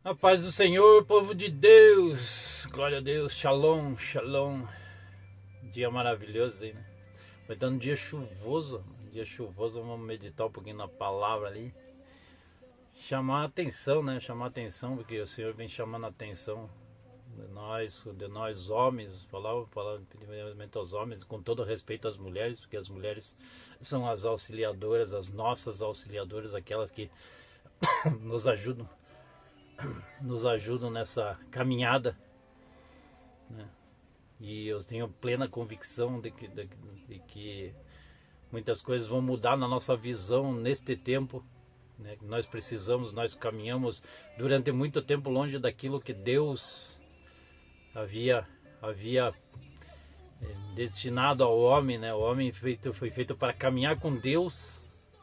A paz do Senhor, povo de Deus, glória a Deus, shalom, shalom. Dia maravilhoso aí, né? Vai dando dia chuvoso, vamos meditar um pouquinho na palavra ali. Chamar a atenção, né? Chamar a atenção, porque o Senhor vem chamando a atenção de nós homens, falar primeiramente aos homens, com todo respeito às mulheres, porque as mulheres são as auxiliadoras, as nossas auxiliadoras, aquelas que nos ajudam nessa caminhada, né? E eu tenho plena convicção de que muitas coisas vão mudar na nossa visão neste tempo, né? Nós caminhamos durante muito tempo longe daquilo que Deus havia destinado ao homem, né? O homem foi feito para caminhar com Deus.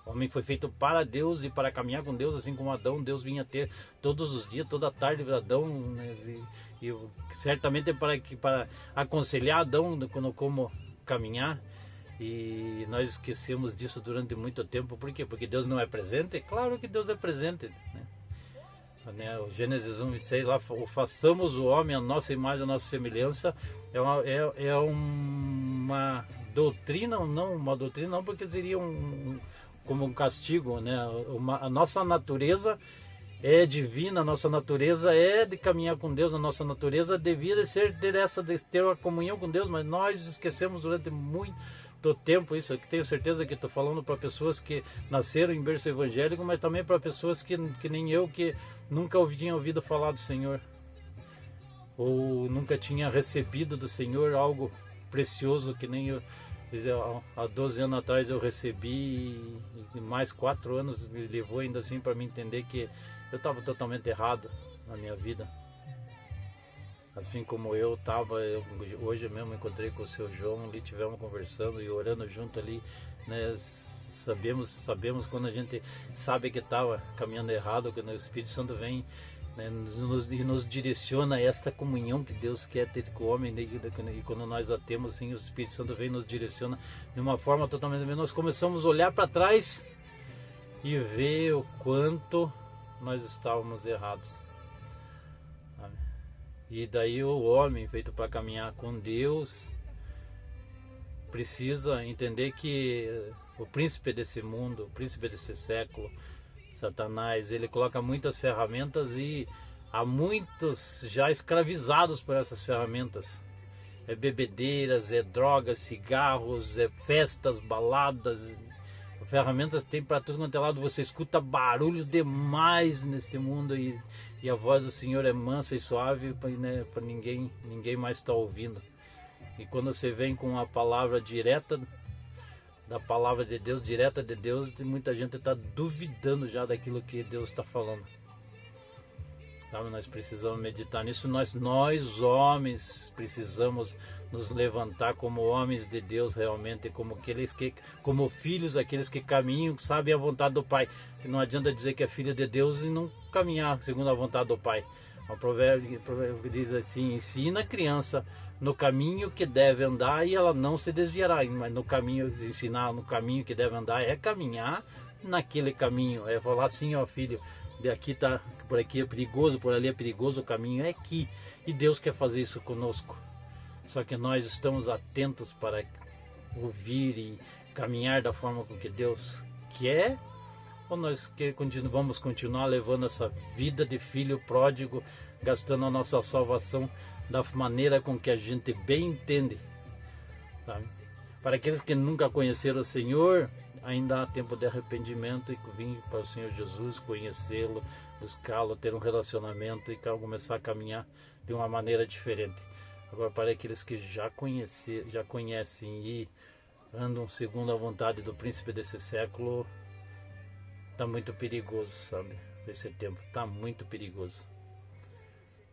O homem foi feito para Deus e para caminhar com Deus, assim como Adão. Deus vinha ter todos os dias, toda a tarde Adão, né? E certamente para aconselhar Adão como caminhar. E nós esquecemos disso durante muito tempo. Por quê? Porque Deus não é presente? Claro que Deus é presente, né? O Gênesis 1:26 lá, façamos o homem a nossa imagem, a nossa semelhança. É uma doutrina, não, porque seria como um castigo, né? A nossa natureza é divina, a nossa natureza é de caminhar com Deus, a nossa natureza devia de ter uma comunhão com Deus, mas nós esquecemos durante muito tempo isso. Eu tenho certeza que estou falando para pessoas que nasceram em berço evangélico, mas também para pessoas que nem eu, que nunca tinham ouvido falar do Senhor, ou nunca tinha recebido do Senhor algo precioso que nem eu. Há 12 anos atrás eu recebi, e mais 4 anos me levou ainda assim para me entender que eu estava totalmente errado na minha vida. Assim como eu estava, hoje mesmo encontrei com o seu João ali, tivemos conversando e orando junto ali, né? Sabemos quando a gente sabe que estava caminhando errado, quando o Espírito Santo vem, né, nos direciona a essa comunhão que Deus quer ter com o homem, né? E quando nós a temos, assim, o Espírito Santo vem e nos direciona de uma forma totalmente diferente. Nós começamos a olhar para trás e ver o quanto nós estávamos errados, sabe? E daí o homem feito para caminhar com Deus precisa entender que o príncipe desse mundo, o príncipe desse século, Satanás, ele coloca muitas ferramentas e há muitos já escravizados por essas ferramentas. É bebedeiras, é drogas, cigarros, é festas, baladas. Ferramentas tem para tudo quanto é lado. Você escuta barulho demais nesse mundo e a voz do Senhor é mansa e suave, né, para ninguém mais está ouvindo. E quando você vem com a palavra direta da palavra de Deus, direta de Deus, muita gente está duvidando já daquilo que Deus está falando. Sabe, nós precisamos meditar nisso. Nós homens precisamos nos levantar como homens de Deus realmente, como filhos, aqueles que caminham, que sabem a vontade do Pai. Que não adianta dizer que é filho de Deus e não caminhar segundo a vontade do Pai. O provérbio diz assim: ensina a criança no caminho que deve andar e ela não se desviará. Mas ensinar no caminho que deve andar é caminhar naquele caminho, é falar assim: ó filho, daqui tá, por aqui é perigoso, por ali é perigoso, o caminho é aqui. E Deus quer fazer isso conosco. Só que nós estamos atentos para ouvir e caminhar da forma com que Deus quer, ou nós vamos continuar levando essa vida de filho pródigo, gastando a nossa salvação da maneira com que a gente bem entende, sabe? Para aqueles que nunca conheceram o Senhor, ainda há tempo de arrependimento e vir para o Senhor Jesus, conhecê-lo, buscá-lo, ter um relacionamento e começar a caminhar de uma maneira diferente. Agora, para aqueles que já conhecem e andam segundo a vontade do príncipe desse século, está muito perigoso, sabe? Esse tempo está muito perigoso.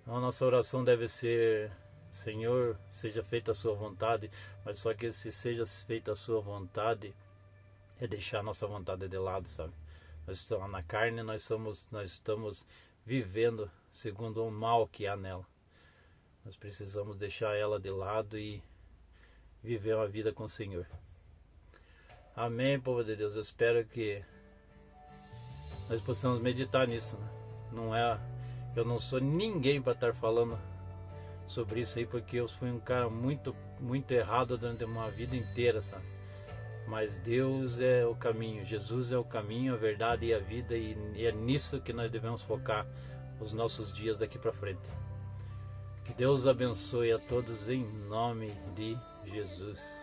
Então, a nossa oração deve ser: Senhor, seja feita a sua vontade, mas só que se seja feita a sua vontade é deixar a nossa vontade de lado, sabe? Nós estamos na carne, nós estamos vivendo segundo o mal que há nela. Nós precisamos deixar ela de lado e viver uma vida com o Senhor. Amém, povo de Deus. Eu espero que nós possamos meditar nisso, né? Não é Eu não sou ninguém para estar falando sobre isso aí, porque eu fui um cara muito errado durante uma vida inteira, sabe? Mas Deus é o caminho, Jesus é o caminho, a verdade e a vida, e é nisso que nós devemos focar os nossos dias daqui para frente. Que Deus abençoe a todos em nome de Jesus.